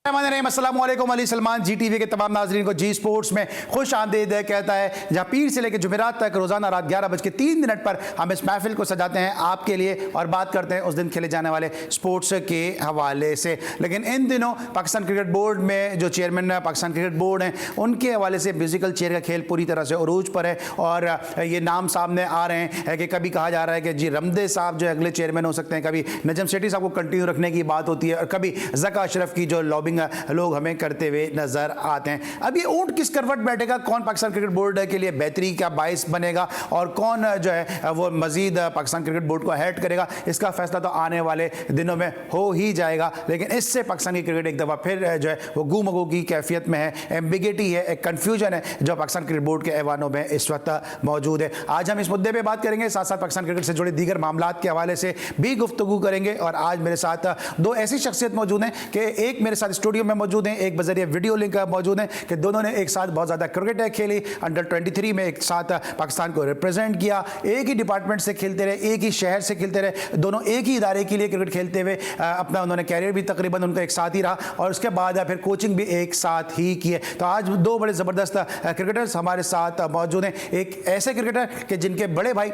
अस्सलाम वालेकुम। अली सलमान जी टीवी के तमाम नाजरीन को जी स्पोर्ट्स में खुश आमदीद कहता है, जहाँ पीर से लेकर जुमेरात तक रोजाना रात 11:03 पर हम इस महफिल को सजाते हैं आपके लिए और बात करते हैं उस दिन खेले जाने वाले स्पोर्ट्स के हवाले से। लेकिन इन दिनों पाकिस्तान क्रिकेट बोर्ड में जो चेयरमैन पाकिस्तान क्रिकेट बोर्ड हैं उनके हवाले से म्यूजिकल चेयर का खेल पूरी तरह से उरूज पर है और ये नाम सामने आ रहे हैं कि कभी कहा जा रहा है कि जी रमदे साहब जो अगले चेयरमैन हो सकते हैं, कभी नजम सेठी साहब को कंटिन्यू रखने की बात होती है और कभी ज़का अशरफ की जो लॉबिंग लोग हमें करते हुए नजर आते हैं। अब ये ऊंट किस करवट बैठेगा, कौन पाकिस्तान क्रिकेट बोर्ड के लिए बेहतरी का बाइस बनेगा और कौन जो है वो मजीद पाकिस्तान क्रिकेट बोर्ड को हेड करेगा, इसका फैसला तो आने वाले दिनों में हो ही जाएगा। लेकिन इससे पाकिस्तान की क्रिकेट एक दफ़ा फिर जो है वो गुमगू की कैफियत में है, एम्बिगिटी है, एक कन्फ्यूजन है जो पाकिस्तान क्रिकेट बोर्ड के ऐवानों में इस वक्त मौजूद है। आज हम इस मुद्दे पर बात करेंगे, साथ साथ पाकिस्तान क्रिकेट से जुड़े दीगर मामला के हवाले से भी गुफ्तगू करेंगे। और आज मेरे साथ दो ऐसी शख्सियत मौजूद हैं कि एक मेरे साथ स्टूडियो में मौजूद हैं, एक बजरिए वीडियो लिंक मौजूद हैं कि दोनों ने एक साथ बहुत ज़्यादा क्रिकेट खेली, अंडर 23 में एक साथ पाकिस्तान को रिप्रेजेंट किया, एक ही डिपार्टमेंट से खेलते रहे, एक ही शहर से खेलते रहे, दोनों एक ही इदारे के लिए क्रिकेट खेलते हुए अपना उन्होंने कैरियर भी तकरीबन उनका एक साथ ही रहा और उसके बाद फिर कोचिंग भी एक साथ ही किए। तो आज दो बड़े ज़बरदस्त क्रिकेटर्स हमारे साथ मौजूद हैं। एक ऐसे क्रिकेटर कि जिनके बड़े भाई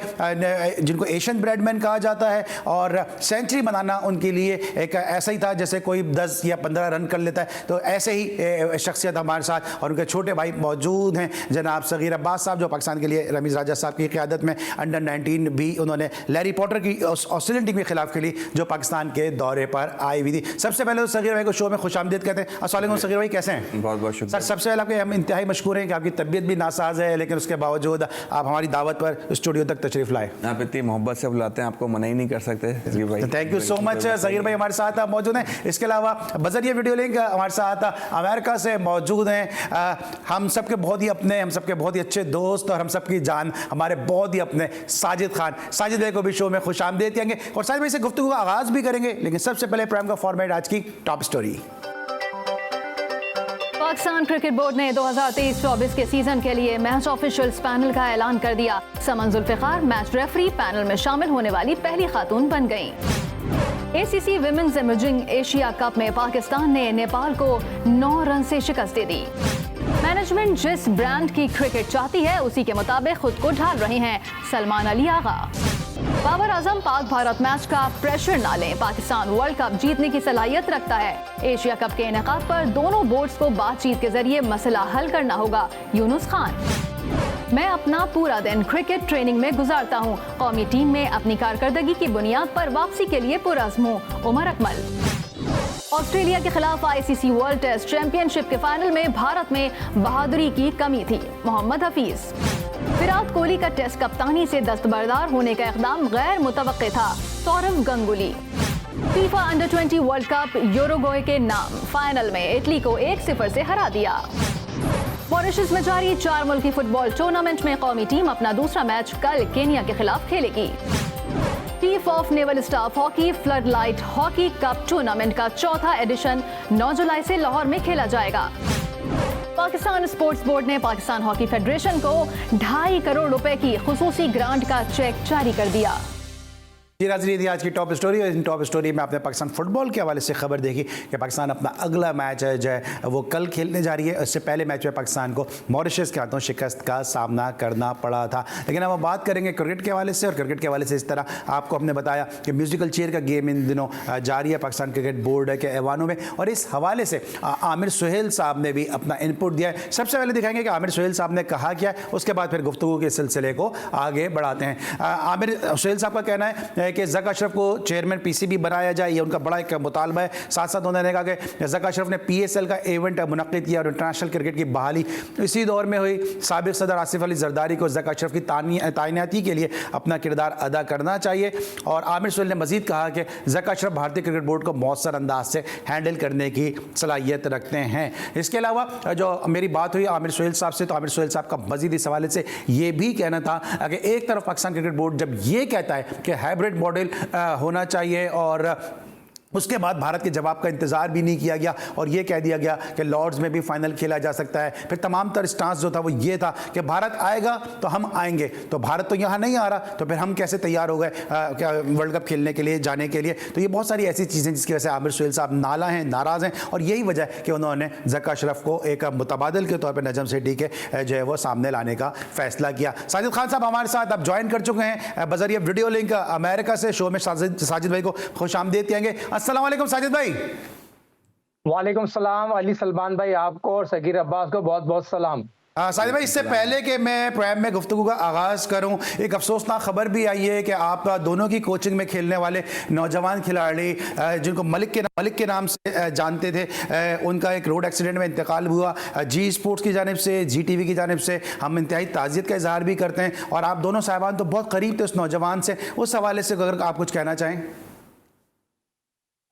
जिनको एशियन ब्रेडमैन कहा जाता है और सेंचुरी बनाना उनके लिए एक ऐसा ही था जैसे कोई 10 या 15 रन कर लेता है, तो ऐसे ही शख्सियत हमारे साथ और उनके छोटे भाई मौजूद हैं जनाब सगीर अब्बास साहब जो पाकिस्तान के लिए रमीज़ राजा साहब की क़यादत में अंडर 19 भी उन्होंने लैरी पॉटर की ऑस्ट्रेलियन टीम के खिलाफ खेली जो पाकिस्तान के दौरे पर आई हुई थी। सबसे पहले तो सगीर भाई को शो में खुशामदीद कहते हैं। अस्सलाम वालेकुम सगीर भाई, कैसे हैं? बहुत बहुत शुक्रिया सर। सबसे पहले आपके हम इंतहाई मशकूर हैं कि आपकी तबीयत भी नासाज है लेकिन उसके बावजूद आप हमारी दावत पर स्टूडियो तक तशरीफ़ लाए। आप इतनी मोहब्बत से बुलाते हैं, आपको मना ही नहीं कर सकते सगीर भाई। Thank you so much Sagheer भाई हमारे साथ मौजूद हैं। इसके अलावा बजरिए वीडियो लिंक हमारे साथ अमेरिका से मौजूद हैं, हम सबके बहुत ही अपने, हम सबके बहुत ही अच्छे दोस्त और हम सबकी जान, हमारे बहुत ही अपने साजिद खान। साजिद भाई को भी शो में खुश आमदीद कहेंगे और साजिद भाई से गुफ्तगू का आगाज भी करेंगे। लेकिन सबसे पहले प्रोग्राम का फॉर्मेट आज की top story. Pakistan cricket board ने 2023-24 के सीजन के लिए मैच ऑफिशियल्स पैनल का ऐलान कर दिया। समन जुल्फिकार मैच रेफरी पैनल में शामिल होने वाली पहली खातून बन गईं। ACC women's emerging Asia cup में पाकिस्तान ने नेपाल को 9 रन से शिकस्त दे दी। मैनेजमेंट जिस ब्रांड की क्रिकेट चाहती है उसी के मुताबिक खुद को ढाल रहे हैं सलमान अली आगा। बाबर आजम पाक भारत मैच का प्रेशर ना लें, पाकिस्तान वर्ल्ड कप जीतने की सलाहियत रखता है। एशिया कप के इनेकाद पर दोनों बोर्ड्स को बातचीत के जरिए मसला हल करना होगा, यूनुस खान। मैं अपना पूरा दिन क्रिकेट ट्रेनिंग में गुजारता हूँ, कौमी टीम में अपनी कारकर्दगी की बुनियाद पर वापसी के लिए पुरअज़्म हूँ, उमर अकमल। ऑस्ट्रेलिया के खिलाफ ICC वर्ल्ड टेस्ट चैंपियनशिप के फाइनल में भारत में बहादुरी की कमी थी, मोहम्मद हफीज। विराट कोहली का टेस्ट कप्तानी से दस्तबरदार होने का इक़दाम गैर मुतवक्के था, Sourav Ganguly. FIFA under 20 world cup Uruguay के नाम फाइनल में इटली को 1-0 से हरा दिया। मॉरिशस में जारी 4 मुल्की फुटबॉल टूर्नामेंट में कौमी टीम अपना दूसरा मैच कल केन्या के खिलाफ खेलेगी। Chief of naval staff hockey flood light hockey cup tournament का चौथा एडिशन 9 जुलाई से लाहौर में खेला जाएगा। पाकिस्तान स्पोर्ट्स बोर्ड ने पाकिस्तान हॉकी फेडरेशन को 2.5 करोड़ रुपए की खुसूसी ग्रांट का चेक जारी कर दिया। जी नाज़रीन, आज की टॉप स्टोरी और इन टॉप स्टोरी में आपने पाकिस्तान फुटबॉल के हवाले से खबर देखी कि पाकिस्तान अपना अगला मैच जो है वो कल खेलने जा रही है। इससे पहले मैच में पाकिस्तान को मॉरिशस के हाथों शिकस्त का सामना करना पड़ा था। लेकिन अब हम बात करेंगे क्रिकेट के हवाले से और क्रिकेट के हवाले से इस तरह आपको हमने बताया कि म्यूजिकल चेयर का गेम इन दिनों जारी है पाकिस्तान क्रिकेट बोर्ड के ऐवानों में और इस हवाले से आमिर सुहेल साहब ने भी अपना इनपुट दिया है। सबसे पहले दिखाएंगे कि आमिर सुहेल साहब ने कहा क्या है, उसके बाद फिर गुफ्तगू के सिलसिले को आगे बढ़ाते हैं। आमिर सुहेल साहब का कहना है कि ज़का अशरफ को चेयरमैन PCB बनाया जाए, ये उनका बड़ा एक मुतालबा है। साथ साथ उन्होंने कहा कि ज़का अशरफ ने PSL का इवेंट मुनक्किद किया और इंटरनेशनल क्रिकेट की बहाली इसी दौर में हुई। साबिक सदर आसिफ अली जरदारी को ज़का अशरफ की तैनाती के लिए अपना किरदार अदा करना चाहिए। और आमिर सुहेल ने मजीद कहा कि ज़का अशरफ भारतीय क्रिकेट बोर्ड को मौसर अंदाज से हैंडल करने की सलाहियत रखते हैं। इसके अलावा जो मेरी बात हुई आमिर सुहेल साहब से, तो आमिर सुहेल साहब का मजीद इस हवाले से ये भी कहना था कि एक तरफ पाकिस्तान क्रिकेट बोर्ड जब ये कहता है कि हाइब्रिड मॉडल होना चाहिए और उसके बाद भारत के जवाब का इंतजार भी नहीं किया गया और ये कह दिया गया कि लॉर्ड्स में भी फाइनल खेला जा सकता है। फिर तमाम तर स्टांस जो था वो ये था कि भारत आएगा तो हम आएंगे, तो भारत तो यहाँ नहीं आ रहा, तो फिर हम कैसे तैयार हो गए क्या वर्ल्ड कप खेलने के लिए, जाने के लिए। तो ये बहुत सारी ऐसी चीज़ें जिसकी वजह से आमिर सुहेल साहब नाराज़ हैं और यही वजह है कि उन्होंने ज़का अशरफ को एक मुतबादिल के तौर पर नजम सेठी के जो है वो सामने लाने का फैसला किया। साजिद खान साहब हमारे साथ अब ज्वाइन कर चुके हैं बजरिए वीडियो लिंक अमेरिका से। शो में साजिद भाई को खुश आमदीद कहेंगे। अस्सलाम वालेकुम साजिद भाई। वालेकुम सलाम अली सलमान भाई, आपको और सगीर अब्बास को बहुत बहुत सलाम। साजिद भाई, इससे पहले कि मैं प्रोग्राम में गुफ्तगू का आगाज़ करूं, एक अफसोसनाक खबर भी आई है कि आप दोनों की कोचिंग में खेलने वाले नौजवान खिलाड़ी जिनको मलिक के नाम से जानते थे, उनका एक रोड एक्सीडेंट में इंतकाल हुआ। जी स्पोर्ट्स की जानिब से, जी टीवी की जानिब से हम इंतहाई ताज़ियत का इजहार भी करते हैं और आप दोनों साहिबान तो बहुत करीब थे उस नौजवान से। उस हवाले से अगर आप कुछ कहना चाहें।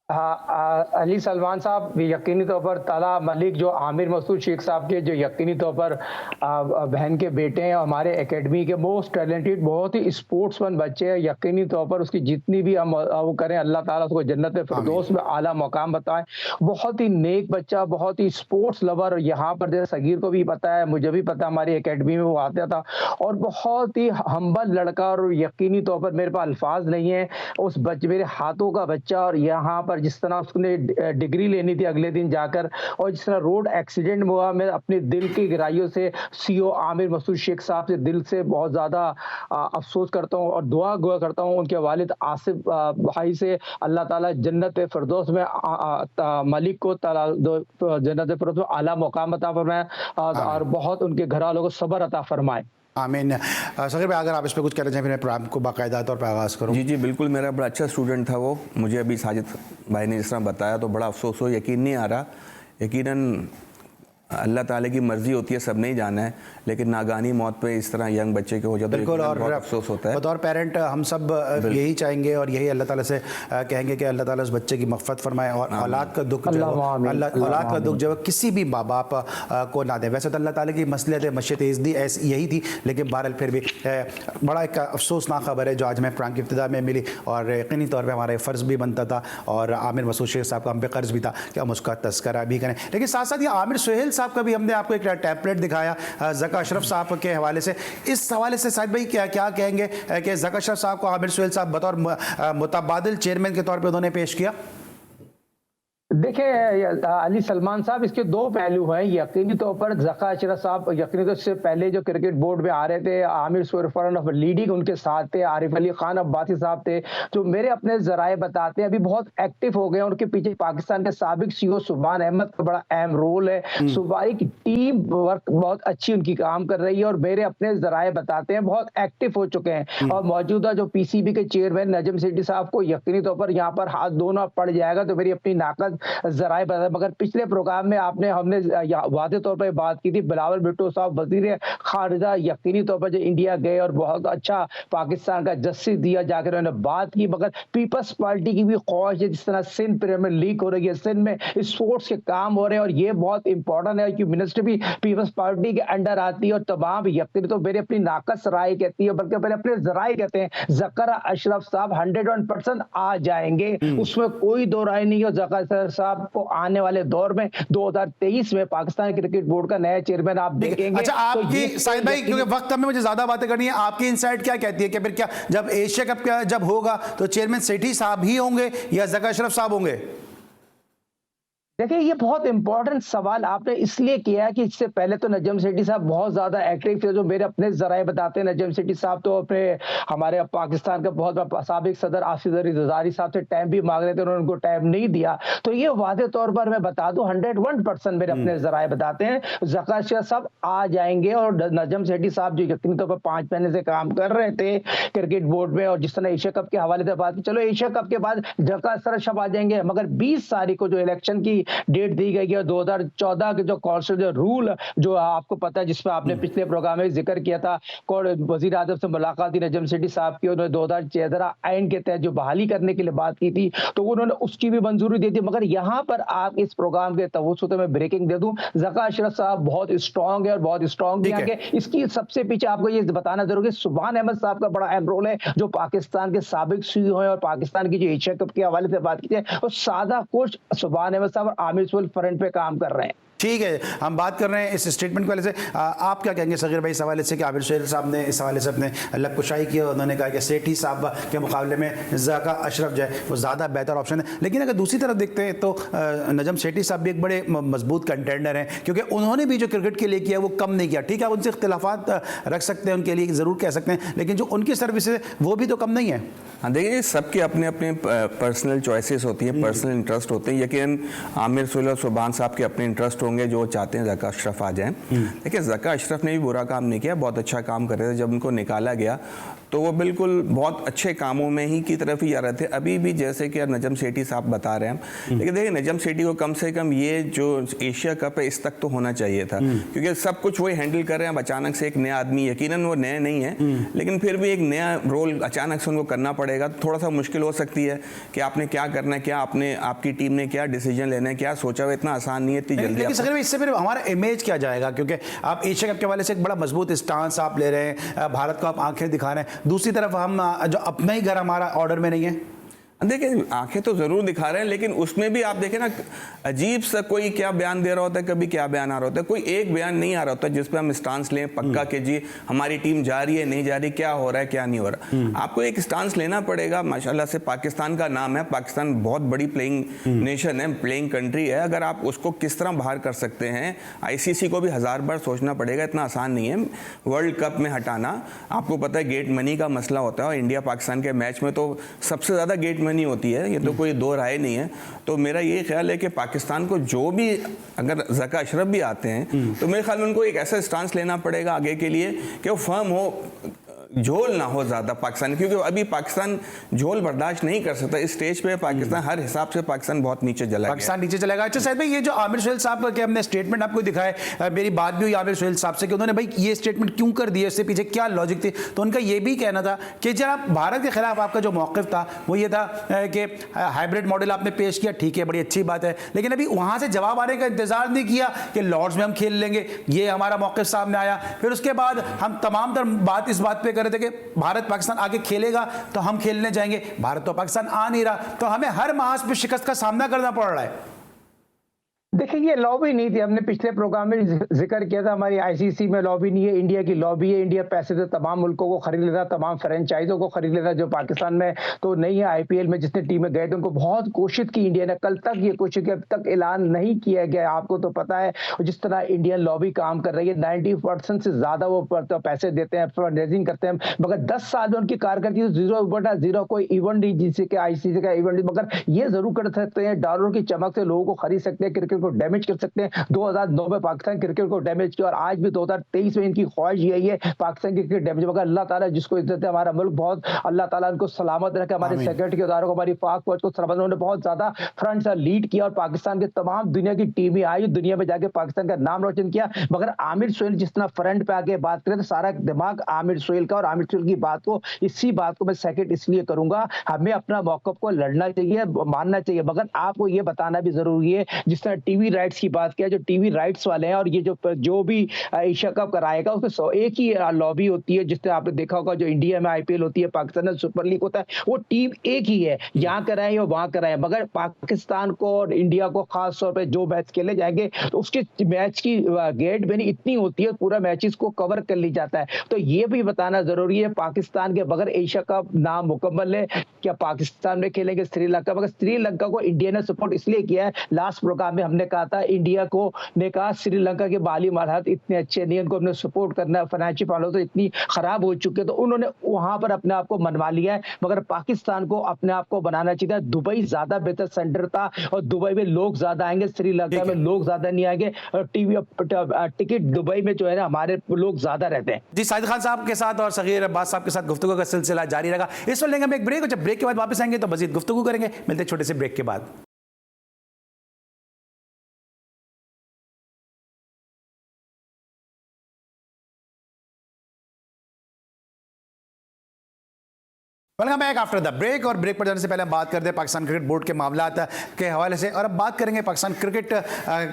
अली सलमान साहब, यकीनी तौर पर ताला मलिक जो आमिर मसूद शेख साहब के जो यकीनी तौर पर बहन के बेटे हैं, हमारे एकेडमी के मोस्ट टैलेंटेड बहुत ही स्पोर्ट्समैन बच्चे हैं। यकीनी तौर पर उसकी जितनी भी हम वो करें, अल्लाह ताला उसको जन्नत में फिरदौस में आला मकाम बताएं। बहुत ही नेक बच्चा, बहुत ही स्पोर्ट्स लवर। और यहाँ पर जैसे सगीर को भी पता है, मुझे भी पता, हमारी एकेडमी में वो आता था और बहुत ही हम्बल लड़का। और यकीनी तौर पर मेरे पास अल्फाज नहीं है उस बच्चे, मेरे हाथों का बच्चा। और यहाँ पर जिस तरह उसने डिग्री लेनी थी अगले दिन जाकर, और जिस तरह रोड एक्सीडेंट हुआ, मैं अपने दिल की गहराइयों से सीओ आमिर मसूद शेख साहब से दिल से बहुत ज़्यादा अफसोस करता हूँ और दुआ करता हूँ उनके वालिद आसिफ भाई से, अल्लाह ताला जन्नत फिरदौस में मलिक को जन्नत फिरदौस में आला मुकाम अता फरमाए और बहुत उनके घर वालों को सब्र अता फरमाए। आमीन। सगीर भाई, अगर आप इस पर कुछ कहना चाहें फिर मैं प्रोग्राम को बाकायदा तौर पर आगाज़ करूँ। जी बिल्कुल, मेरा बड़ा अच्छा स्टूडेंट था वो। मुझे अभी साजिद भाई ने जिस तरह बताया तो बड़ा अफसोस हो, यकीन नहीं आ रहा। यकीनन अल्लाह ताला की मर्जी होती है, सब नहीं जाना है, लेकिन नागानी मौत पे इस तरह यंग बच्चे के हो जाए तो बिल्कुल, और बहुत अफसोस होता है। बतौर पेरेंट हम सब यही चाहेंगे और यही अल्लाह ताला से कहेंगे कि अल्लाह ताला उस बच्चे की मग़फ़िरत फरमाए और औलाद का दुख जो औलाद का दुख जो किसी भी माँ बाप को ना दे। वैसे तो अल्लाह ताला की मसलियत मशीयत यही थी, लेकिन बहरहाल फिर भी बड़ा एक अफसोसनाक खबर है जो आज मैं प्रोग्राम की इब्तिदा में मिली और यकीनी तौर पर हमारा फ़र्ज़ भी बनता था और आमिर मसूद शेख साहब का हम पे कर्ज भी था कि हम उसका तज़किरा भी करें। लेकिन साथ साथ ये आमिर सुहेल साहब का भी हमने आपको एक टेम्पलेट दिखाया ज़का अशरफ साहब के हवाले से। इस हवाले से साहिद भाई क्या कहेंगे कि ज़का अशरफ साहब को आमिर सुहेल साहब बतौर मुतबादिल चेयरमैन के तौर पे उन्होंने पेश किया? देखिए अली सलमान साहब, इसके दो पहलू हैं। यकीनी तौर पर ज़का अशरफ साहब यकीनी तौर से पहले जो क्रिकेट बोर्ड में आ रहे थे, आमिर सुहेल ऑफ लीडिंग उनके साथ थे, आरिफ अली खान अब्बासी साहब थे, जो मेरे अपने जराए बताते हैं अभी बहुत एक्टिव हो गए। उनके पीछे पाकिस्तान के साबिक सीईओ सुभान अहमद का बड़ा अहम रोल है। सूबाई की टीम वर्क बहुत अच्छी उनकी काम कर रही है और मेरे अपने जराए बताते हैं बहुत एक्टिव हो चुके हैं। और मौजूदा जो पीसीबी के चेयरमैन नजम सेठी साहब को यकीनी तौर पर यहाँ पर हाथ धोना पड़ जाएगा, तो मेरी अपनी नाकद जराए बता। मगर पिछले प्रोग्राम में हमने वादे तौर पर बात की थी, बिलावल भुट्टो साहब वजीर खारिजा यकीनी तौर पर जो इंडिया गए और बहुत अच्छा पाकिस्तान का जस्टिस दिया जाकर उन्होंने बात की। मगर पीपल्स पार्टी की भी ख्वाहिश है, जिस तरह सिंध प्रीमियर लीग हो रही है, सिंध में स्पोर्ट्स के काम हो रहे हैं और ये बहुत इंपॉर्टेंट है कि मिनिस्टर भी पीपल्स पार्टी के अंडर आती है और तमाम यकीनी तो मेरी अपनी नाकस राय कहती है, बल्कि मेरे अपने जराए कहते हैं ज़का अशरफ साहब 101% आ जाएंगे, उसमें कोई दो राय नहीं है। ज़का अशरफ साहब को आने वाले दौर में 2023 में पाकिस्तान क्रिकेट बोर्ड का नया चेयरमैन आप देखेंगे। अच्छा, आपकी साहिद भाई, क्योंकि वक्त में मुझे ज्यादा बातें करनी है, आपकी इनसाइट क्या कहती है कि फिर क्या जब एशिया कप जब होगा तो चेयरमैन सेठी साहब ही होंगे या ज़का अशरफ साहब होंगे? देखिए ये बहुत इंपॉर्टेंट सवाल आपने इसलिए किया है कि इससे पहले तो नजम सेठी साहब बहुत ज्यादा एक्टिव थे, जो मेरे अपने जराए बताते हैं। नजम सेठी साहब तो अपने हमारे पाकिस्तान का बहुत साबिक सदर आसिफ अली ज़रदारी साहब से टाइम भी मांग रहे थे, उन्होंने उनको टाइम नहीं दिया। तो ये वादे तौर पर मैं बता दूं 101% मेरे अपने जराए बताते हैं ज़का अशरफ साहब आ जाएंगे। और नजम सेठी साहब जो यकीनी तौर पर 5 महीने से काम कर रहे थे क्रिकेट बोर्ड में, और जिस तरह एशिया कप के हवाले से बात की, चलो एशिया कप के बाद ज़का अशरफ साहब आ जाएंगे, मगर 20 तारीख को जो इलेक्शन की डेट दी गई है। 2014 के जो कॉन्स्टिट्यूशन रूल जो आपको पता है, जिसमें आपने पिछले प्रोग्राम में जिक्र किया था, वजीर आजम से मुलाकात थी नजम सेठी साहब की, उन्होंने 2014 आइन के तहत जो बहाली करने के लिए बात की थी, तो उन्होंने उसकी भी मंजूरी दी थी। मगर यहाँ पर आप इस प्रोग्राम के तवज्जुह में ब्रेकिंग दे दूं, ज़का अशरफ साहब बहुत स्ट्रांग है और बहुत स्ट्रांग भी आगे। इसकी सबसे पीछे आपको ये बताना जरूरी है, सुभान अहमद साहब का बड़ा अहम रोल है, जो पाकिस्तान के साबिक सीईओ हैं और पाकिस्तान की जो एशिया कप के हवाले से बात की है, और सादा कोच सुभान अहमद साहब और आमिर सुहेल फ्रंट पे काम कर रहे हैं। ठीक है, हम बात कर रहे हैं इस स्टेटमेंट के वाले से। आप क्या कहेंगे सगीर भाई इस हवाले से कि आमिर सुहेल साहब ने इस हवाले से अपने लबकुशाई की, उन्होंने कहा कि सेठी साहब के मुकाबले में ज़का अशरफ जो है वो ज़्यादा बेहतर ऑप्शन है। लेकिन अगर दूसरी तरफ देखते हैं तो नजम सेठी साहब भी एक बड़े मजबूत कंटेंडर हैं, क्योंकि उन्होंने भी जो क्रिकेट के लिए किया वो कम नहीं किया। ठीक है, उनसे इख्तिलाफात रख सकते हैं, उनके लिए ज़रूर कह सकते हैं, लेकिन जो उनकी सर्विस है वो भी तो कम नहीं है। हाँ, देखिए सबके अपने अपने पर्सनल चॉइसेस होती हैं, पर्सनल इंटरेस्ट होते हैं। यकीन आमिर सुहेल और सुभान साहब के अपने इंटरेस्ट होंगे जो चाहते हैं ज़का अशरफ आ जाएं। देखिए ज़का अशरफ ने भी बुरा काम नहीं किया, बहुत अच्छा काम कर रहे थे। जब उनको निकाला गया तो वो बिल्कुल बहुत अच्छे कामों में ही की तरफ ही जा रहे थे। अभी भी जैसे कि नजम सेठी साहब बता रहे हैं, लेकिन देखिए नजम सेठी को कम से कम ये जो एशिया कप है इस तक तो होना चाहिए था, क्योंकि सब कुछ वही हैंडल कर रहे हैं। अब अचानक से एक नया आदमी, यकीनन वो नए नहीं है, लेकिन फिर भी एक नया रोल अचानक से उनको करना पड़ेगा, थोड़ा सा मुश्किल हो सकती है कि आपने क्या करना है, क्या आपने आपकी टीम ने क्या डिसीजन लेना है, क्या सोचा हुआ, इतना आसान नहीं है इतनी जल्दी। इससे फिर हमारा इमेज क्या जाएगा, क्योंकि आप एशिया कप के वाले से एक बड़ा मजबूत स्टांस आप ले रहे हैं, भारत को आप आंखें दिखा रहे हैं, दूसरी तरफ हम जो अपना ही घर हमारा ऑर्डर में नहीं है। देखिए आंखें तो जरूर दिखा रहे हैं, लेकिन उसमें भी आप देखें ना, अजीब सा कोई क्या बयान दे रहा होता है, कभी क्या बयान आ रहा होता है, कोई एक बयान नहीं आ रहा होता जिस पे हम स्टांस लें पक्का कि जी हमारी टीम जा रही है नहीं जा रही, क्या हो रहा है क्या नहीं हो रहा। आपको एक स्टांस लेना पड़ेगा। माशाल्लाह से पाकिस्तान का नाम है, पाकिस्तान बहुत बड़ी प्लेइंग नेशन है, प्लेइंग कंट्री है। अगर आप उसको किस तरह बाहर कर सकते हैं, ICC को भी 1000 बार सोचना पड़ेगा, इतना आसान नहीं है वर्ल्ड कप में हटाना। आपको पता है गेट मनी का मसला होता है, और इंडिया पाकिस्तान के मैच में तो सबसे ज़्यादा गेट मनी होती है, ये तो कोई दो राय नहीं है। तो मेरा ये ख्याल है कि पाकिस्तान को जो भी, अगर ज़का अशरफ भी आते हैं तो मेरे ख्याल में उनको एक ऐसा स्टांस लेना पड़ेगा आगे के लिए कि वो फर्म हो, झोल ना हो ज़्यादा पाकिस्तान, क्योंकि अभी पाकिस्तान झोल बर्दाश्त नहीं कर सकता। इस स्टेज पे पाकिस्तान हर हिसाब से पाकिस्तान बहुत नीचे चला गया, पाकिस्तान नीचे चलेगा। अच्छा साहिब भाई, ये जो आमिर सुहेल साहब का हमने स्टेटमेंट आपको दिखाया, मेरी बात भी हुई आमिर सुहेल साहब से कि उन्होंने भाई ये स्टेटमेंट क्यों कर दिया, इससे पीछे क्या लॉजिक थी। तो उनका ये भी कहना था कि जब भारत के खिलाफ आपका जो मौक़िफ़ था वो ये था कि हाइब्रिड मॉडल आपने पेश किया, ठीक है बड़ी अच्छी बात है, लेकिन अभी वहाँ से जवाब आने का इंतजार नहीं किया कि लॉर्ड्स में हम खेल लेंगे, ये हमारा मौक़िफ़ सामने आया। फिर उसके बाद हम तमाम तर बात इस बात पर कर रहे थे कि भारत पाकिस्तान आगे खेलेगा तो हम खेलने जाएंगे, भारत तो पाकिस्तान आ नहीं रहा, तो हमें हर महाज पे शिकस्त का सामना करना पड़ रहा है। देखिए ये लॉबी नहीं थी, हमने पिछले प्रोग्राम में जिक्र किया था, हमारी ICC में लॉबी नहीं है, इंडिया की लॉबी है। इंडिया पैसे से तमाम मुल्कों को खरीद लेता, तमाम फ्रेंचाइजों को खरीद लेता। जो पाकिस्तान में तो नहीं है, IPL में जितने टीमें गए थे उनको बहुत कोशिश की इंडिया ने, कल तक ये कोशिश की, अब तक ऐलान नहीं किया गया। आपको तो पता है जिस तरह इंडियन लॉबी काम कर रही है, 90% से ज्यादा वो पैसे देते हैं, फंड रेजिंग करते हैं, मगर 10 साल में उनकी कारकर्दगी 0/0 कोई इवेंट नहीं, जिससे कि ICC का इवेंट, मगर ये जरूर कर सकते हैं, डॉलर की चमक से लोगों को खरीद सकते हैं, क्रिकेट को डैमेज कर सकते हैं। 2009 में पाकिस्तान क्रिकेट को डैमेज किया, और आज भी 2023 में इनकी ख्वाहिश यही है पाकिस्तान की क्रिकेट डैमेज। मगर अल्लाह ताला जिसको इज्जत है, हमारा मुल्क बहुत, अल्लाह ताला उनको सलामत रखे, हमारे सिक्योरिटी के इदारों को, हमारी पाक फौज को सलामत, उन्होंने बहुत ज्यादा फ्रंट से लीड किया, और पाकिस्तान के तमाम दुनिया की टीमें आई, दुनिया में जाके पाकिस्तान का नाम रोशन किया। मगर आमिर सुहेल जिस तरह फ्रंट पे आके बात करें तो सारा दिमाग आमिर सुहेल का, और आमिर सुहेल की बात को, इसी बात को मैं सेकंड इसलिए करूंगा, हमें अपना मौक़िफ़ को लड़ना चाहिए, मानना चाहिए, मगर आपको ये बताना भी जरूरी है, जिस तरह टीवी राइट्स की बात किया, जो टीवी राइट्स वाले हैं, और ये जो भी एशिया कप कराएगा उसमें एक ही लॉबी होती है। जिस तरह आपने देखा होगा जो इंडिया में IPL होती है, पाकिस्तान में सुपर लीग होता है, वो टीम एक ही है, यहाँ कराए या वहां कराए, मगर पाकिस्तान को और इंडिया को खास तौर पर जो मैच खेले जाएंगे तो उसके मैच की गेट बनी इतनी होती है, पूरा मैचेस को कवर कर ली जाता है। तो ये भी बताना जरूरी है, पाकिस्तान के बगैर एशिया कप नाम मुकम्मल है, क्या पाकिस्तान में खेलेंगे श्रीलंका, मगर श्रीलंका को इंडिया ने सपोर्ट इसलिए किया है, लास्ट प्रोग्राम में हमने कहा था, इंडिया को ने कहा श्रीलंका के माली हालात इतने अच्छे नहीं, उनको हमने सपोर्ट करना, फाइनेंशियल हालत तो इतनी खराब हो चुके, तो उन्होंने वहां पर अपने आप को मनवा लिया है। मगर पाकिस्तान को अपने आप को बनाना चाहिए था। दुबई ज्यादा बेहतर सेंटर था, और दुबई में लोग ज्यादा आएंगे, श्रीलंका में लोग ज्यादा नहीं आएंगे, और टीवी टिकट दुबई में जो है ना हमारे लोग ज्यादा रहते हैं। जी, साजिद खान साहब के साथ और सगीर अब्बास साहब के साथ गुफ्तगू का सिलसिला जारी रहेगा। इस वक्त लेंगे हम एक ब्रेक, और जब ब्रेक के बाद वापस आएंगे तो मजीद गुफ्तगू करेंगे। मिलते छोटे से ब्रेक के बाद। Welcome back after the break. और ब्रेक पर जाने से पहले हम बात करते हैं पाकिस्तान क्रिकेट बोर्ड के मामलात के हवाले से, और अब बात करेंगे पाकिस्तान क्रिकेट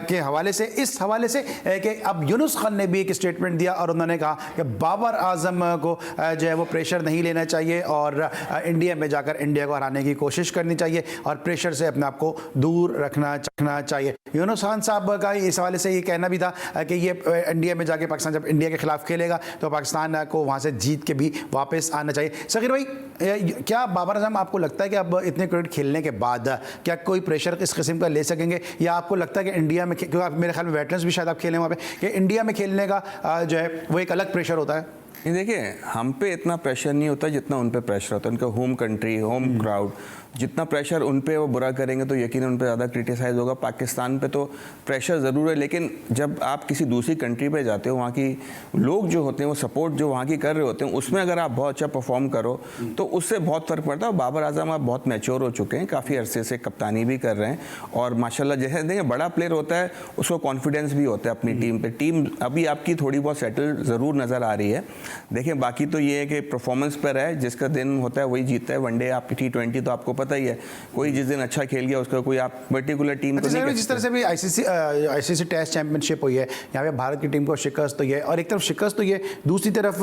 के हवाले से, इस हवाले से कि अब यूनुस खान ने भी एक स्टेटमेंट दिया और उन्होंने कहा कि बाबर आजम को जो है वो प्रेशर नहीं लेना चाहिए और इंडिया में जाकर इंडिया को हराने की कोशिश करनी चाहिए और प्रेशर से अपने आप को दूर रखना चाहिए। यूनुस खान साहब का इस हवाले से ये कहना भी था कि ये इंडिया में जाके पाकिस्तान जब इंडिया के खिलाफ खेलेगा तो पाकिस्तान को वहाँ से जीत के भी वापस आना चाहिए। सगीर भाई, क्या बाबर आजम आपको लगता है कि अब इतने क्रिकेट खेलने के बाद क्या कोई प्रेशर इस किस्म का ले सकेंगे, या आपको लगता है कि इंडिया में, क्योंकि मेरे ख्याल में वेटरन्स भी शायद आप खेलें वहाँ पे, कि इंडिया में खेलने का जो है वो एक अलग प्रेशर होता है? देखिए, हम पे इतना प्रेशर नहीं होता जितना उन पे प्रेशर होता है। उनका होम कंट्री, होम क्राउड, जितना प्रेशर उन पे वो बुरा करेंगे तो यकीन उन पे ज़्यादा क्रिटिसाइज होगा। पाकिस्तान पे तो प्रेशर ज़रूर है, लेकिन जब आप किसी दूसरी कंट्री पे जाते हो, वहाँ की लोग जो होते हैं वो सपोर्ट जो वहाँ की कर रहे होते हैं, उसमें अगर आप बहुत अच्छा परफॉर्म करो तो उससे बहुत फ़र्क पड़ता है। और बाबर आजम आप बहुत मैच्योर हो चुके हैं, काफ़ी अरसे से कप्तानी भी कर रहे हैं और माशाल्लाह जैसे देखें बड़ा प्लेयर होता है उसको कॉन्फिडेंस भी होता है अपनी टीम पर। टीम अभी आपकी थोड़ी बहुत सेटल ज़रूर नज़र आ रही है। देखिए, बाकी तो ये है कि परफॉर्मेंस पर है, जिसका दिन होता है वही जीतता है। वनडे आप T20 तो आपको पता ही है, कोई जिस दिन अच्छा खेल गया उसका कोई आप पर्टिकुलर टीम को नहीं। जिस तरह से भी आईसीसी टेस्ट चैंपियनशिप हुई है, यहाँ पे भारत की टीम को शिकस्त हुई है, और एक तरफ शिकस्त हुई है, दूसरी तरफ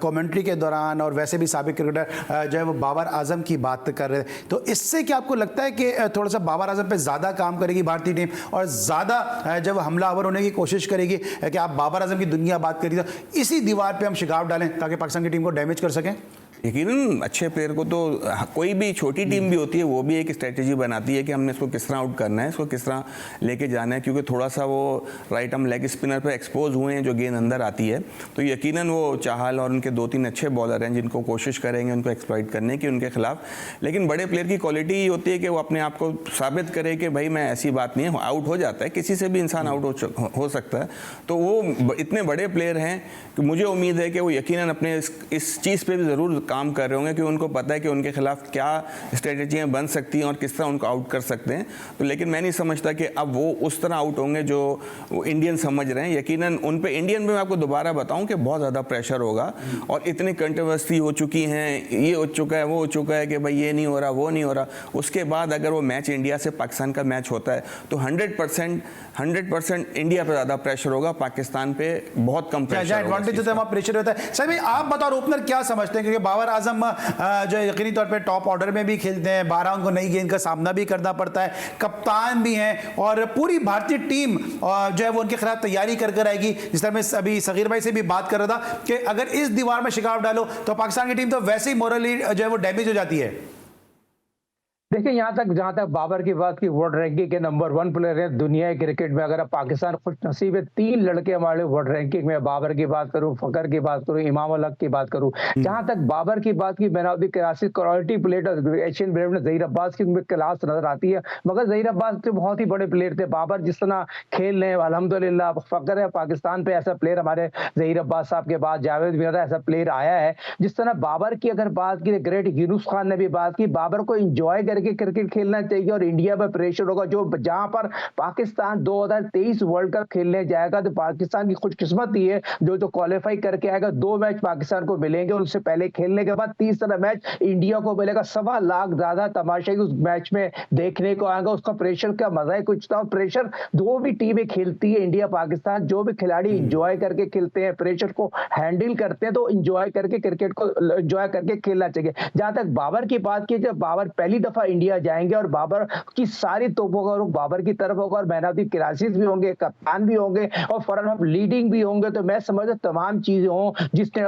कमेंट्री के दौरान और वैसे भी साबिक क्रिकेटर जो है वो बाबर आजम की बात कर रहे हैं। तो इससे क्या आपको लगता है कि थोड़ा सा बाबर आजम पे ज़्यादा काम करेगी भारतीय टीम और ज़्यादा जब हमलावर होने की कोशिश करेगी कि आप बाबर आजम की दुनिया बात करिए तो इसी दीवार पर हम शिकाव डालें ताकि पाकिस्तान की टीम को डैमेज कर सकें? यकीनन अच्छे प्लेयर को तो कोई भी छोटी टीम भी होती है वो भी एक स्ट्रेटेजी बनाती है कि हमने इसको किस तरह आउट करना है, इसको किस तरह लेके जाना है, क्योंकि थोड़ा सा वो राइट आर्म लेग स्पिनर पे एक्सपोज हुए हैं जो गेंद अंदर आती है। तो यकीनन वो चाहल और उनके 2-3 अच्छे बॉलर हैं जिनको कोशिश करेंगे उनको एक्सप्लॉइट करने की उनके खिलाफ। लेकिन बड़े प्लेयर की क्वालिटी ये होती है कि वो अपने आप को साबित करे कि भाई मैं ऐसी बात नहीं है, आउट हो जाता है, किसी से भी इंसान आउट हो सकता है। तो वो इतने बड़े प्लेयर हैं कि मुझे उम्मीद है कि वो यकीनन अपने इस चीज़ पर भी ज़रूर काम कर रहे होंगे कि उनको पता है कि उनके खिलाफ क्या स्ट्रेटजियाँ बन सकती हैं और किस तरह उनको आउट कर सकते हैं। तो लेकिन मैं नहीं समझता कि अब वो उस तरह आउट होंगे जो वो इंडियन समझ रहे हैं। यकीनन उन पे इंडियन में मैं आपको दोबारा बताऊं कि बहुत ज़्यादा प्रेशर होगा और इतनी कंट्रोवर्सी हो चुकी हैं, ये हो चुका है, वो हो चुका है कि भाई ये नहीं हो रहा, वो नहीं हो रहा। उसके बाद अगर वो मैच इंडिया से पाकिस्तान का मैच होता है तो 100% इंडिया पर ज़्यादा प्रेशर होगा, पाकिस्तान पे बहुत कम प्रेशर होता है। सर भाई, आप बताओ ओपनर क्या समझते हैं, क्योंकि बाबर आजम जो यकीनी तौर पे टॉप ऑर्डर में भी खेलते हैं, 12 उनको नई गेंद का सामना भी करना पड़ता है, कप्तान भी हैं और पूरी भारतीय टीम जो है वो उनके खिलाफ तैयारी कर कर आएगी। जिस तरह मैं अभी सगीर भाई से भी बात कर रहा था कि अगर इस दीवार में शिकाव डालो तो पाकिस्तान की टीम तो वैसे ही मोरली जो है वो डैमेज हो जाती है। देखिए, जहां तक बाबर की बात की, वर्ल्ड रैंकिंग के नंबर 1 प्लेयर है दुनिया के क्रिकेट में। अगर पाकिस्तान खुश नसीब है, 3 लड़के हमारे वर्ल्ड रैंकिंग में, बाबर की बात करूं, फकर की बात करूं, इमाम उल हक की बात करूं। जहां तक बाबर की बात की, man of the classic quality player Asian player में ज़हीर अब्बास की क्लास नजर आती है, मगर ज़हीर अब्बास तो बहुत ही बड़े प्लेयर थे। बाबर जिस तरह खेल रहे हैं अल्हम्दुलिल्लाह, फकर है पाकिस्तान पे ऐसा प्लेयर हमारे ज़हीर अब्बास साहब के बाद जावेद मिर्जा ऐसा प्लेयर आया है। जिस तरह बाबर की अगर बात की, ग्रेट यूनुस खान ने भी बात की, बाबर को इंजॉय करके क्रिकेट खेलना चाहिए और इंडिया पर प्रेशर होगा। जो जहां पर पाकिस्तान 2023 वर्ल्ड कप खेलने जाएगा तो पाकिस्तान की खुशकिस्मत ही है जो क्वालिफाई करके आएगा। 2 मैच पाकिस्तान को मिलेंगे, उससे पहले खेलने के बाद तीसरा मैच इंडिया को मिलेगा। 1.25 लाख ज्यादा तमाशाई उस मैच में देखने को आएगा। उसका प्रेशर का मजा ही कुछ था। प्रेशर दो भी टीमें खेलती है, इंडिया पाकिस्तान, जो भी खिलाड़ी इंजॉय करके खेलते हैं, प्रेशर को हैंडल करते हैं, तो इंजॉय करके क्रिकेट को इंजॉय करके खेलना चाहिए। जहां तक बाबर की बात की, जब बाबर पहली दफा इंडिया जाएंगे और बाबर की सारी तोपों का रुख बाबर की तरफ होगा और मैन ऑफ द क्लासिस भी होंगे, कप्तान भी होंगे और फॉरन ऑफ लीडिंग भी होंगे। तो मैं समझता तमाम चीजें हों, जिसने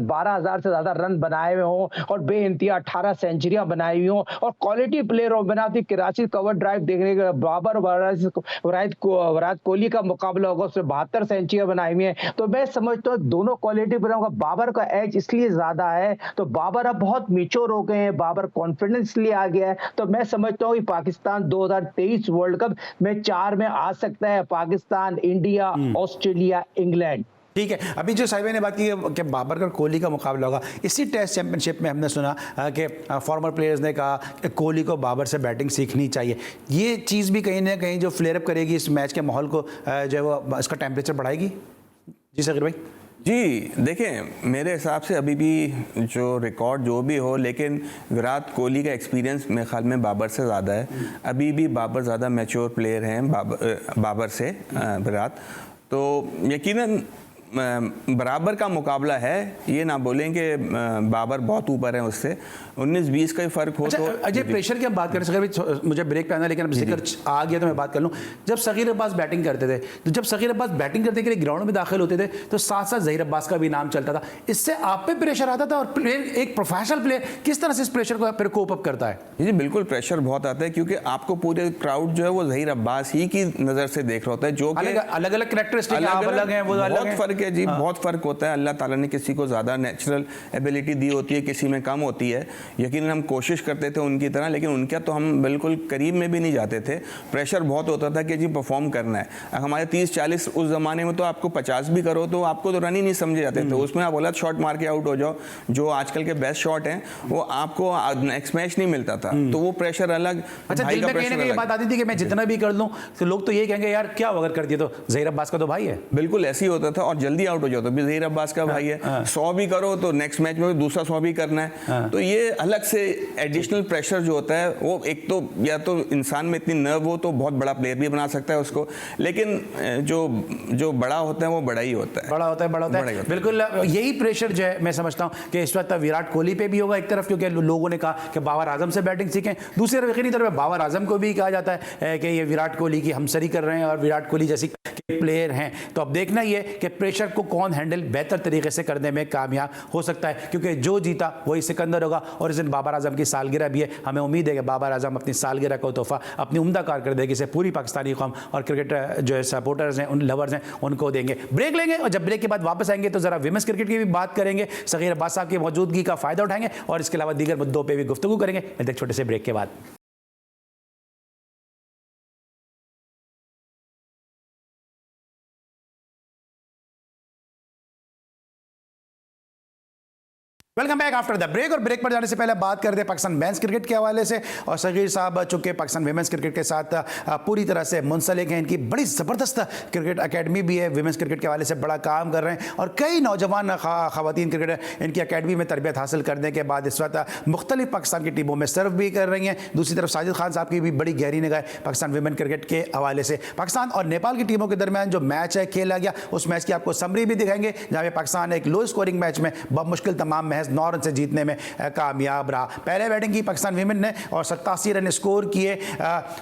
12,000 से ज्यादा रन बनाए हुए हों और बेइंतहा 18 सेंचुरियां बनाई हुई हों और क्वालिटी प्लेयर हो। Man of the classes cover drive देखने के बाबर विराट कोहली का मुकाबला होगा, उसने 72 सेंचुरियां बनाई हुई हैं। तो मैं समझता हूँ दोनों क्वालिटी प्लेयर होगा। बाबर का एज इसलिए ज्यादा है, तो बाबर अब बहुत मैच्योर हो गए हैं, बाबर कॉन्फिडेंस लिए आ गया है। तो मैं समझता हूँ कि पाकिस्तान 2023 वर्ल्ड कप में 4 में आ सकता है। Pakistan, India, Australia, England. ठीक है, अभी जो साहिब ने बात की कि बाबर और कोहली का मुकाबला होगा, इसी टेस्ट चैंपियनशिप में हमने सुना कि फॉर्मर प्लेयर्स ने कहा कि कोहली को बाबर से बैटिंग सीखनी चाहिए। ये चीज़ भी कहीं ना कहीं जो फ्लेयर अप करेगी इस मैच के माहौल को, जो है वो इसका टेम्परेचर बढ़ाएगी। जी सगीर भाई। जी देखें, मेरे हिसाब से अभी भी जो रिकॉर्ड जो भी हो, लेकिन विराट कोहली का एक्सपीरियंस मेरे ख्याल में बाबर से ज़्यादा है। अभी भी बाबर ज़्यादा मैच्योर प्लेयर हैं बाबर से विराट, तो यकीनन बराबर का मुकाबला है। ये ना बोलें कि बाबर बहुत ऊपर है उससे, 19-20 का ही फर्क हो। अच्छा, तो अजय प्रेशर की हम बात करें, सगीर मुझे ब्रेक पे आना, लेकिन अब जिक्र आ गया तो मैं बात कर लूँ। जब सगीर अब्बास बैटिंग करते थे, तो जब सगीर अब्बास बैटिंग करने के लिए ग्राउंड में दाखिल होते थे तो साथ साथ ज़हीर अब्बास का भी नाम चलता था। इससे आप पे प्रेशर आता था, और प्लेयर, एक प्रोफेशनल प्लेयर किस तरह से इस प्रेशर को फिर कोप अप करता है? जी बिल्कुल, प्रेशर बहुत आता है, क्योंकि आपको पूरे क्राउड जो है वो ज़हीर अब्बास ही की नज़र से देख रहा होता है, जो कि अलग अलग कैरेक्टरिस्टिक अलग हैं, वो अलग बहुत फर्क है जी, बहुत फर्क होता है। अल्लाह ताला ने किसी को ज़्यादा नेचुरल एबिलिटी दी होती है, किसी में कम होती है। यकीनन हम कोशिश करते थे उनकी तरह, लेकिन उनका तो हम बिल्कुल करीब में भी नहीं जाते थे। प्रेशर बहुत होता था कि जी परफॉर्म करना है। हमारे 30-40 उस ज़माने में तो आपको 50 भी करो तो आपको तो रन ही नहीं समझे जाते थे। उसमें आप बोला शॉट मार के आउट हो जाओ, जो आजकल के बेस्ट शॉट हैं वो आपको नेक्स्ट मैच नहीं मिलता था, तो वो प्रेशर अलग। अच्छा, दिल में कहीं ना कहीं ये बात आती थी कि मैं जितना भी कर लूँ तो लोग तो ये कहेंगे यार क्या अगर कर दिया तो ज़हीर अब्बास का तो भाई है। बिल्कुल ऐसे ही होता था, और जल्दी आउट हो जाओ तो भी ज़हीर अब्बास का भाई है। 100 भी करो तो नेक्स्ट मैच में दूसरा 100 भी करना है। तो ये अलग से एडिशनल प्रेशर जो होता है, वो एक तो या तो इंसान में इतनी नर्व हो तो बहुत बड़ा प्लेयर भी बना सकता है उसको, लेकिन जो बड़ा होता है वो बड़ा ही होता है, बड़ा होता है। बिल्कुल यही प्रेशर जो है मैं समझता हूँ कि इस वक्त विराट कोहली पे भी होगा एक तरफ, क्योंकि लोगों ने कहा कि बाबर आजम से बैटिंग सीखें। दूसरी तरफ यकीनी तरफ बाबर आजम को भी कहा जाता है कि ये विराट कोहली की हमसरी कर रहे हैं और विराट कोहली जैसी प्लेयर हैं। तो अब देखना ये कि प्रेशर को कौन हैंडल बेहतर तरीके से करने में कामयाब हो सकता है, क्योंकि जो जीता वही सिकंदर होगा। और इस दिन बाबर आजम की सालगिरह भी है। हमें उम्मीद है कि बाबर आजम अपनी सालगिरह को तोहफा अपनी उम्दा कारकर्दगी से पूरी पाकिस्तानी कौम और क्रिकेट जो है सपोर्टर्स हैं, उन लवर्स हैं, उनको देंगे। ब्रेक लेंगे और जब ब्रेक के बाद वापस आएंगे तो जरा विमेंस क्रिकेट की भी बात करेंगे, ज़हीर अब्बास साहब की मौजूदगी का फायदा उठाएंगे और इसके अलावा दीगर मुद्दों पर भी गुफ्तगू करेंगे। मिलते हैं छोटे से ब्रेक के बाद। Welcome back after the break. और ब्रेक पर जाने से पहले बात करते हैं पाकिस्तान मेंस क्रिकेट के हवाले से। और सगीर साहब चूंकि पाकिस्तान विमेंस क्रिकेट के साथ पूरी तरह से मुंसलिक हैं, इनकी बड़ी ज़बरदस्त क्रिकेट अकेडमी भी है, विमेंस क्रिकेट के हवाले से बड़ा काम कर रहे हैं और कई नौजवान ख़वातीन क्रिकेटर इनकी अकेडमी में तरबियत हासिल करने के बाद इस वक्त मुख्तलिफ पाकिस्तान की टीमों में सर्व भी कर रही हैं। दूसरी तरफ साजिद खान साहब की भी बड़ी गहरी निगाह पाकिस्तान विमेन क्रिकेट के हवाले से। पाकिस्तान और नेपाल की टीमों के दरमियान जो मैच है खेला गया, उस मैच की आपको समरी भी दिखाएंगे, जहाँ पे पाकिस्तान एक लो स्कोरिंग मैच में बमुश्किल तमाम महज 9 रन से जीतने में कामयाब रहा। पहले बैटिंग की पाकिस्तान विमेन ने और 87 रन स्कोर किए।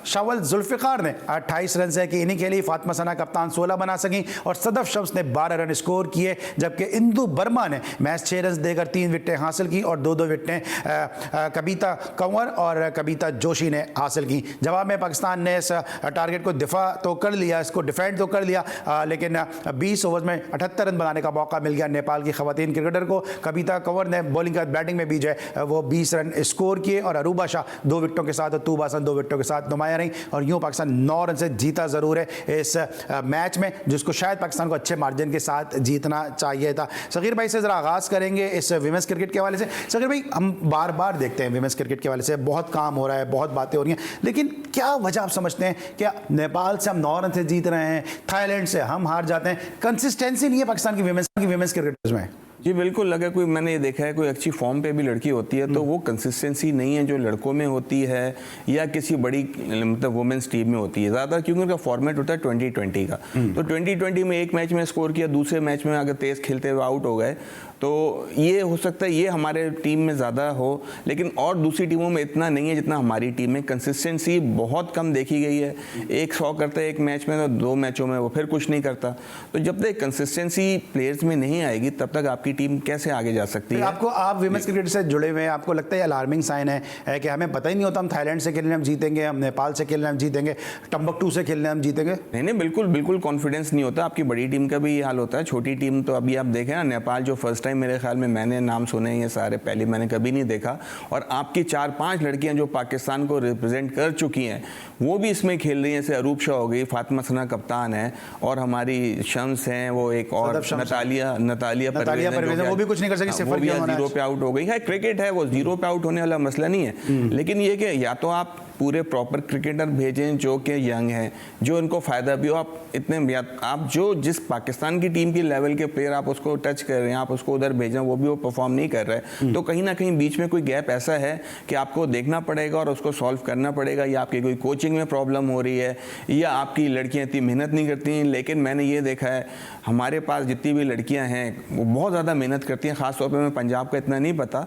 शवल जुल्फिकार ने 28 रन से कि इन्हीं के लिए फातिमा सना कप्तान 16 बना सकी और सदफ शम्स ने 12 रन स्कोर किए, जबकि इंदु वर्मा ने मैच 6 रन देकर 3 विकेटें हासिल की और 2-2 विकेटें कविता कंवर और कविता जोशी ने हासिल की। जवाब में पाकिस्तान ने इस टारगेट को दिफा तो कर लिया, इसको डिफेंड तो कर लिया, लेकिन 20 ओवर में 78 रन बनाने का मौका मिल गया नेपाल की खवातीन क्रिकेटर को। कविता कंवर ने बॉलिंग का बैटिंग में भी जो है वो 20 रन स्कोर किए और अरूबा शाह 2 विकेटों के साथ और तूबा हसन 2 विकेटों के साथ नुमाया रही। और यूँ पाकिस्तान 9 रन से जीता ज़रूर है इस मैच में, जिसको शायद पाकिस्तान को अच्छे मार्जिन के साथ जीतना चाहिए था। सगीर भाई से ज़रा आगाज़ करेंगे इस विमेंस क्रिकेट के हवाले से। सगीर भाई, हम बार बार देखते हैं विमेंस क्रिकेट के हवाले से बहुत काम हो रहा है, बहुत बातें हो रही हैं, लेकिन क्या वजह आप समझते हैं? क्या नेपाल से हम 9 रन से जीत रहे हैं, थाईलैंड से हम हार जाते हैं, कंसिस्टेंसी नहीं है पाकिस्तान की विमेंस क्रिकेटर्स में? जी बिल्कुल, अगर कोई, मैंने ये देखा है, कोई अच्छी फॉर्म पे भी लड़की होती है तो वो कंसिस्टेंसी नहीं है जो लड़कों में होती है या किसी बड़ी मतलब वुमेंस टीम में होती है ज़्यादा, क्योंकि उनका फॉर्मेट होता है 2020 का। तो 2020 में एक मैच में स्कोर किया, दूसरे मैच में अगर तेज़ खेलते हुए आउट हो गए तो ये हो सकता है ये हमारे टीम में ज़्यादा हो, लेकिन और दूसरी टीमों में इतना नहीं है जितना हमारी टीम में। कंसिस्टेंसी बहुत कम देखी गई है। एक 100 करता है एक मैच में तो 2 मैचों में वो फिर कुछ नहीं करता। तो जब तक कंसिस्टेंसी प्लेयर्स में नहीं आएगी तब तक आपकी टीम कैसे आगे जा सकती है? आपको, आप विमेंस क्रिकेट से जुड़े हुए हैं, आपको लगता है अलार्मिंग साइन है कि हमें पता ही नहीं होता हम थाईलैंड से खेलने हम जीतेंगे, हम नेपाल से खेलने हम जीतेंगे, टम्बकटू से खेलने हम जीतेंगे? नहीं, बिल्कुल कॉन्फिडेंस नहीं होता। आपकी बड़ी टीम का भी ये हाल होता है। छोटी टीम तो अभी आप देखें ना, नेपाल जो फर्स्ट टाइम मेरे ख्याल में मैंने नाम सुने हैं ये सारे, पहले मैंने कभी नहीं देखा, और आपकी 4-5 लड़कियां जो पाकिस्तान को रिप्रेजेंट कर चुकी हैं वो भी इसमें खेल रही हैं। जैसे अरूब शाह हो गई, फातिमा सना कप्तान है, और हमारी शम्स हैं, वो एक और नतालिया परवेज़, वो भी कुछ नहीं कर सकी, वो भी 0 पे आउट हो गई है। क्रिकेट है, वो 0 पे आउट होने वाला मसला नहीं है, लेकिन ये कि या तो आप पूरे प्रॉपर क्रिकेटर भेजें जो कि यंग हैं, जो उनको फ़ायदा भी हो। आप इतने आप जो जिस पाकिस्तान की टीम की लेवल के प्लेयर आप उसको टच कर रहे हैं, आप उसको उधर भेजें, वो भी वो परफॉर्म नहीं कर रहा है, तो कहीं ना कहीं बीच में कोई गैप ऐसा है कि आपको देखना पड़ेगा और उसको सॉल्व करना पड़ेगा। या आपकी कोई कोचिंग में प्रॉब्लम हो रही है, या आपकी लड़कियां इतनी मेहनत नहीं करती हैं। लेकिन मैंने ये देखा है हमारे पास जितनी भी लड़कियां हैं वो बहुत ज़्यादा मेहनत करती हैं। ख़ासतौर पर मैं पंजाब का इतना नहीं पता,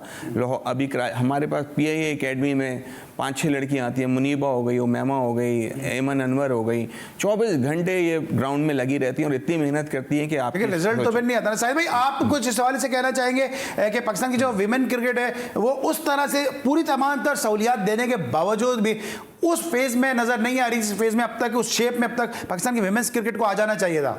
अभी हमारे पास PIA एकेडमी में 5-6 लड़कियां आती हैं। मुनीबा हो गई, उमैमा हो गई, एमन अनवर हो गई, 24 घंटे ये ग्राउंड में लगी रहती हैं और इतनी मेहनत करती हैं कि आप रिजल्ट तो फिर नहीं आता ना। शायद भाई आप कुछ इस हवाले से कहना चाहेंगे कि पाकिस्तान की जो विमेन क्रिकेट है वो उस तरह से पूरी तमाम तर सहूलियात देने के बावजूद भी उस फेज में नजर नहीं आ रही, इस फेज में अब तक, उस शेप में अब तक पाकिस्तान की विमेन्स क्रिकेट को आ जाना चाहिए था?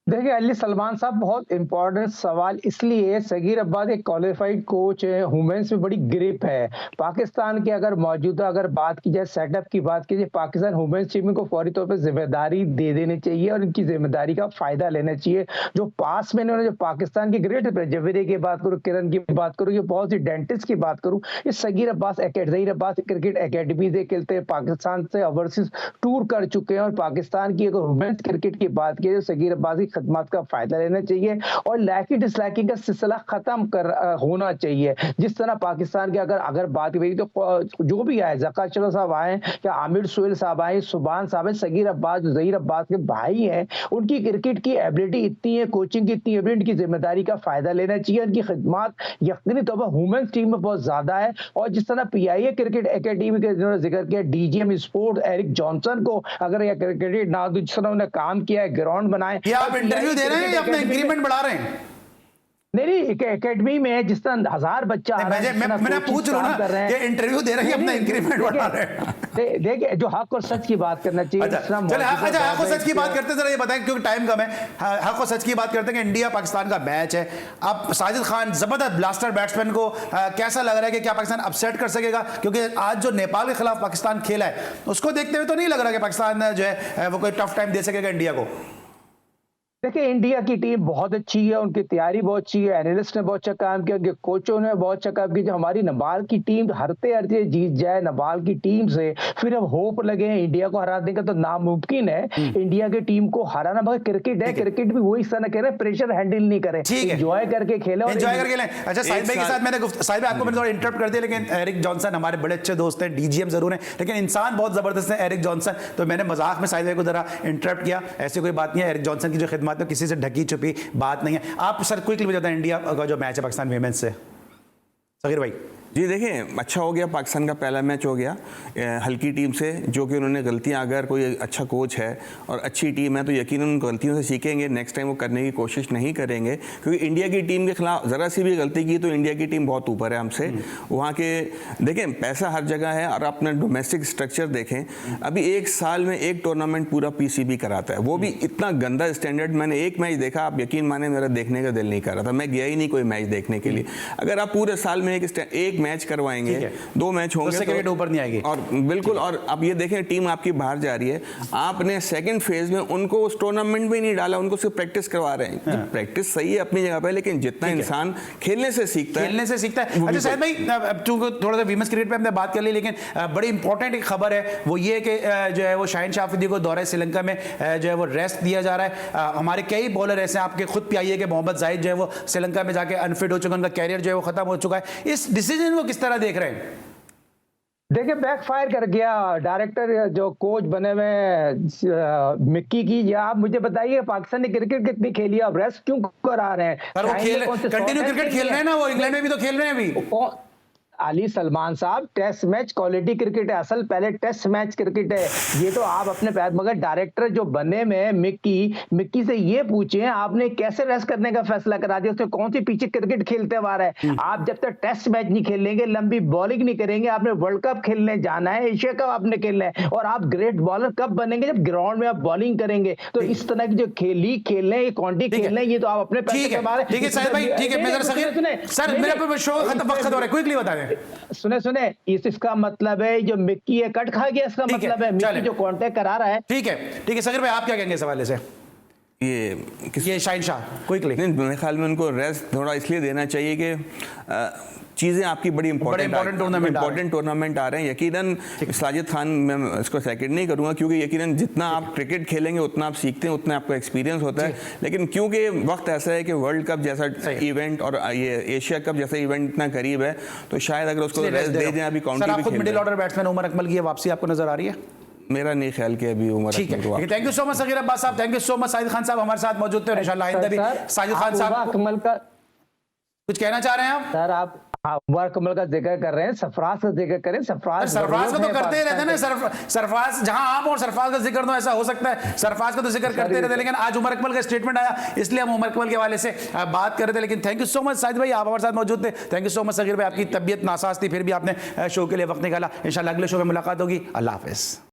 देखिए अली सलमान साहब, बहुत इंपॉर्टेंट सवाल इसलिए, सगीर अब्बास एक क्वालिफाइड कोच है, वुमेन्स में बड़ी ग्रिप है। पाकिस्तान के अगर मौजूदा अगर बात की जाए, सेटअप की बात की जाए, पाकिस्तान वुमेन्स टीम को फौरी तौर पर जिम्मेदारी दे देनी चाहिए और इनकी जिम्मेदारी का फायदा लेना चाहिए। जो पास में इन्होंने जो पाकिस्तान की ग्रेट जवेरी की बात करूँ, किरण की बात करूँ, ये बहुत सी डेंटिस्ट की बात करूँ, ये सगीर अब्बास क्रिकेट अकेडमी से खेलते हैं, पाकिस्तान से ओवरसीज टूर कर चुके हैं। और पाकिस्तान की अगर वुमेन्स क्रिकेट की बात की, सगीर अब्बास की खदमात का फायदा लेना चाहिए और लाइकी डिसलाइकी का सिलसिला खत्म होना चाहिए। जिस तरह पाकिस्तान के अगर बात करें तो जो भी आए, ज़का अशरफ साहब आए या आमिर सुहेल साहब आए, सुभान साहब है, सगीर अब्बास जो ज़हीर अब्बास के भाई हैं, उनकी क्रिकेट की एबिलिटी इतनी है, कोचिंग की इतनी एबिलिटी, की जिम्मेदारी का फायदा लेना चाहिए। उनकी खिदमत यकीनी तौर पर वुमेन्स टीम में बहुत ज्यादा है। और जिस तरह PIA क्रिकेट अकेडमी के जिन्होंने जिक्र किया, DGM स्पोर्ट एरिक जॉनसन को अगर यह क्रिकेट ना जिस तरह उन्होंने काम किया है, ग्राउंड बनाए, आप इंटरव्यू दे रहे हैं या अपना इंक्रीमेंट बढ़ा रहे हैं? नहीं, एकेडमी में जिस तरह 1000 बच्चा मैं पूछ रहा हूं ना, ये इंटरव्यू दे रहे हैं, अपना इंक्रीमेंट बढ़ा रहे हैं। देखिए जो हक और सच की बात करना चाहिए। अच्छा हक और सच की बात करते जरा ये बताएं, क्योंकि टाइम कम है। हक और सच की बात करते हैं कि इंडिया पाकिस्तान का मैच है। अब साजिद खान जबरदस्त ब्लास्टर बैट्समैन को कैसा लग रहा है कि क्या पाकिस्तान अपसेट कर सकेगा? क्योंकि आज जो नेपाल के खिलाफ पाकिस्तान खेला है उसको देखते हुए तो नहीं लग रहा कि पाकिस्तान जो है वो कोई टफ टाइम दे सकेगा इंडिया को। देखिए इंडिया की टीम बहुत अच्छी है, उनकी तैयारी बहुत अच्छी है, एनालिस्ट ने बहुत अच्छा काम किया, उनके कोचों ने बहुत अच्छा काम किया। जो हमारी नेपाल की टीम हरते जीत जाए नेपाल की टीम से, फिर अब होप लगे हैं इंडिया को हरा देगा तो नामुमकिन है इंडिया की टीम को हराना। मगर क्रिकेट है, क्रिकेट भी वही तरह कह रहे हैं, प्रेशर हैंडल नहीं करें, एंजॉय करके खेले और एंजॉय करके लें। अच्छा साहिब भाई के साथ मैंने साहिब आपको मैंने थोड़ा इंटरप्ट कर दिया, लेकिन एरिक जॉनसन हमारे बड़े अच्छे दोस्त हैं, DGM जरूर हैं लेकिन इंसान बहुत जबरदस्त है एरिक जॉनसन। तो मैंने मजाक में साहिब भाई को जरा इंटरप्ट किया, ऐसी कोई बात नहीं है। एरिक जॉनसन की जो खिदमत है किसी से ढकी छुपी बात नहीं है। आप सर क्विकली बताते हैं इंडिया का जो मैच है पाकिस्तान विमेंस से, सगीर भाई। जी देखिए, अच्छा हो गया, पाकिस्तान का पहला मैच हो गया हल्की टीम से, जो कि उन्होंने गलतियां, अगर कोई अच्छा कोच है और अच्छी टीम है तो यकीनन उन गलतियों से सीखेंगे, नेक्स्ट टाइम वो करने की कोशिश नहीं करेंगे। क्योंकि इंडिया की टीम के खिलाफ ज़रा सी भी गलती की तो इंडिया की टीम बहुत ऊपर है हमसे। वहाँ के देखें, पैसा हर जगह है और अपना डोमेस्टिक स्ट्रक्चर देखें, अभी एक साल में एक टूर्नामेंट पूरा PCB कराता है, वो भी इतना गंदा स्टैंडर्ड। मैंने एक मैच देखा, आप यकीन माने मेरा देखने का दिल नहीं कर रहा था, मैं गया ही नहीं कोई मैच देखने के लिए। अगर आप पूरे साल में एक मैच करवाएंगे, 2 मैच होंगे तो ऊपर नहीं आएगी। और बिल्कुल, और अब ये देखें टीम आपकी बाहर जा रही है, आपने सेकंड फेज में उनको उस टूर्नामेंट में नहीं डाला, उनको सिर्फ प्रैक्टिस करवा रहे हैं। प्रैक्टिस सही है अपनी जगह पे, लेकिन जितना इंसान खेलने से सीखता है। अच्छा साहिब भाई, थोड़ा सा वीमेंस क्रिकेट पे हमने बात कर ली, लेकिन बड़ी इंपॉर्टेंट एक खबर है, वो ये कि जो है वो शाहीन शाह अफरीदी को दौरे श्रीलंका में जो है वो रेस्ट दिया जा रहा है। हमारे कई बॉलर ऐसे हैं, आपके खुद PIA के मोहम्मद जाहिद जो है वो श्रीलंका में जाके अनफिट हो चुका, उनका कैरियर जो है वो खत्म हो चुका है। इस डिसीजन को किस तरह देख रहे हैं? देखिए बैकफायर कर गया। डायरेक्टर जो कोच बने हुए मिक्की की, या आप मुझे बताइए पाकिस्तान ने क्रिकेट कितनी खेली, अब रेस्ट क्यों करा रहे हैं? कंटिन्यू क्रिकेट खेल रहे हैं ना, वो इंग्लैंड में भी तो खेल रहे हैं अभी। अली सलमान साहब, टेस्ट मैच क्वालिटी क्रिकेट है, असल पहले टेस्ट मैच क्रिकेट है, ये तो आप अपने पैर। मगर डायरेक्टर जो बने में मिक्की से ये पूछे आपने कैसे रेस्ट करने का फैसला करा दिया, उसने कौन सी पीछे क्रिकेट खेलते हुआ रहा है? आप जब तक टेस्ट मैच नहीं खेलेंगे, लंबी बॉलिंग नहीं करेंगे, आपने वर्ल्ड कप खेलने जाना है, एशिया कप आपने खेलना है, और आप ग्रेट बॉलर कब बनेंगे? जब ग्राउंड में आप बॉलिंग करेंगे। तो इस तरह की जो खेल रहे हैं, क्वांटिटी खेल रहे हैं, ये तो आप अपने पैसे कमा रहे हैं। ठीक है साहिब भाई, ठीक है, मैं जरा सर मेरा शो खत्म वक्त हो रहा है, क्विकली बता दें। सुने इसका मतलब है जो मिक्की है कट खा गया, इसका मतलब है मिक्की जो कांटेक्ट करा रहा है। ठीक है सगीर भाई, आप क्या कहेंगे इस हवाले से? ये शाहिन शाह क्विकली। नहीं, मेरे ख्याल में उनको रेस्ट थोड़ा इसलिए देना चाहिए कि चीज़ें आपकी बड़ी इंपॉर्टेंट टूर्नामेंट आ रहे हैं। यकीनन साजिद खान, मैं इसको सेकंड नहीं करूंगा, क्योंकि यकीनन जितना आप क्रिकेट खेलेंगे उतना आप सीखते हैं, उतना आपको एक्सपीरियंस होता है। लेकिन क्योंकि वक्त ऐसा है कि वर्ल्ड कप जैसा इवेंट और ये एशिया कप जैसा इवेंट इतना करीब है, तो शायद अगर उसको रेस्ट दे दें, अभी काउंटी भी खेल middle order batsman Umar Akmal की वापसी आपको नजर आ रही है? मेरा नहीं ख्याल कि अभी उमर ठीक है। Thank you so much Sagir Abbas साहब, thank you so much. Sajid Khan साहब हमारे साथ मौजूद थे और इंशाल्लाह आइंदा भी। साजिद खान साहब अकमल का कुछ कहना चाह रहे हैं आप? सर आप उमर अकमल का जिक्र कर रहे हैं, सरफराज का जिक्र करें। सरफराज का तो करते ही रहते हैं ना, सरफराज जहां आप और सरफराज का जिक्र, तो ऐसा हो सकता है सरफराज का तो जिक्र करते रहते हैं, लेकिन आज उमर अकमल का स्टेटमेंट आया इसलिए हम उमर अकमल के हवाले से बात कर रहे थे। लेकिन thank you so much Sajid भाई, आप हमारे साथ मौजूद थे। Thank you so much Sagheer भाई, आपकी तबीयत नासाज थी फिर भी आपने शो के लिए वक्त निकाला। इंशाल्लाह अगले शो में मुलाकात होगी। अल्लाह हाफिज़।